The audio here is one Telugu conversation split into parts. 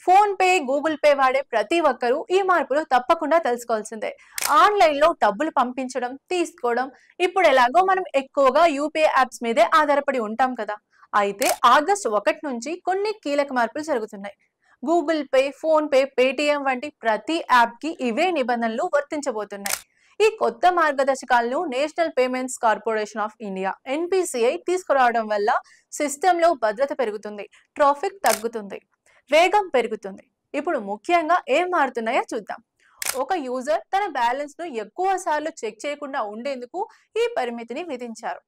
ఫోన్ పే, గూగుల్ పే వాడే ప్రతి ఒక్కరూ ఈ మార్పులు తప్పకుండా తెలుసుకోవాల్సిందే. ఆన్‌లైన్‌లో డబ్బులు పంపించడం, తీసుకోవడం ఇప్పుడు ఎలాగో మనం ఎక్కువగా యూపీఐ యాప్స్ మీదే ఆధారపడి ఉంటాం కదా! అయితే ఆగస్టు 1 నుంచి కొన్ని కీలక మార్పులు జరుగుతున్నాయి. Google pay, phone pay, Paytm వంటి ప్రతి యాప్‌కి ఇవే నిబంధనలు వర్తించబోతున్నాయి. ఈ కొత్త మార్గదర్శకాలను national payments corporation of India NPCI తీసుకురావడం వల్ల సిస్టంలో భద్రత పెరుగుతుంది, ట్రాఫిక్ తగ్గుతుంది, వేగం పెరుగుతుంది. ఇప్పుడు ముఖ్యంగా ఏం మారుతున్నాయో చూద్దాం. ఒక యూజర్ తన బ్యాలెన్స్ ను ఎక్కువ సార్లు చెక్ చేయకుండా ఉండేందుకు ఈ పరిమితిని విధించారు.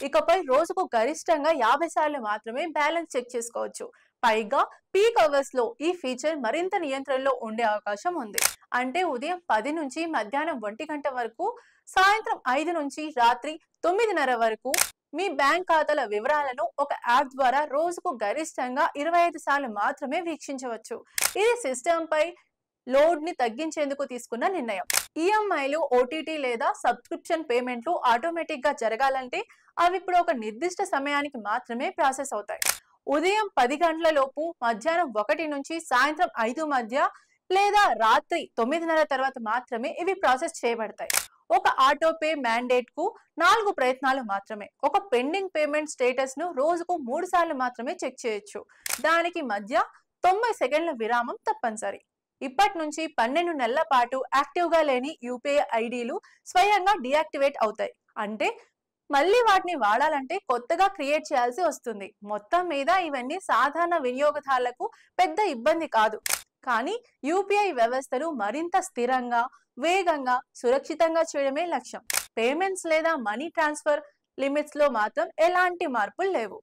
ఇకపై రోజుకు గరిష్టంగా 50 సార్లు మాత్రమే బ్యాలెన్స్ చెక్ చేసుకోవచ్చు. పైగా పీక్ అవర్స్ లో ఈ ఫీచర్ మరింత నియంత్రణలో ఉండే అవకాశం ఉంది. అంటే ఉదయం 10 నుంచి మధ్యాహ్నం 1 గంట వరకు, సాయంత్రం 5 నుంచి రాత్రి 9:30 వరకు మీ బ్యాంక్ ఖాతాల వివరాలను ఒక యాప్ ద్వారా రోజుకు గరిష్టంగా 25 సార్లు మాత్రమే వీక్షించవచ్చు. ఇది సిస్టమ్ పై లోడ్ ని తగ్గించేందుకు తీసుకున్న నిర్ణయం. ఈఎంఐలు, ఓటీటీ లేదా సబ్స్క్రిప్షన్ పేమెంట్లు ఆటోమేటిక్ గా జరగాలంటే అవి ఇప్పుడు ఒక నిర్దిష్ట సమయానికి మాత్రమే ప్రాసెస్ అవుతాయి. ఉదయం 10 గంటల లోపు, మధ్యాహ్నం 1 నుంచి సాయంత్రం 5 మధ్య లేదా రాత్రి 9:30 తర్వాత మాత్రమే ఇవి ప్రాసెస్ చేయబడతాయి. ఒక ఆటో పే మ్యాండేట్ కు 4 ప్రయత్నాలు మాత్రమే. ఒక పెండింగ్ పేమెంట్ స్టేటస్ ను రోజుకు 3 సార్లు మాత్రమే చెక్ చేయొచ్చు. దానికి మధ్య 90 సెకండ్ల విరామం తప్పనిసరి. ఇప్పటి నుంచి 12 నెలల పాటు యాక్టివ్ గా లేని యూపీఐ ఐడీలు స్వయంగా డియాక్టివేట్ అవుతాయి. అంటే మళ్ళీ వాటిని వాడాలంటే కొత్తగా క్రియేట్ చేయాల్సి వస్తుంది. మొత్తం మీద ఇవన్నీ సాధారణ వినియోగదారులకు పెద్ద ఇబ్బంది కాదు. కానీ యూపీఐ వ్యవస్థను మరింత స్థిరంగా, వేగంగా, సురక్షితంగా చేయడమే లక్ష్యం. పేమెంట్స్ లేదా మనీ ట్రాన్స్ఫర్ లిమిట్స్ లో మాత్రం ఎలాంటి మార్పులు లేవు.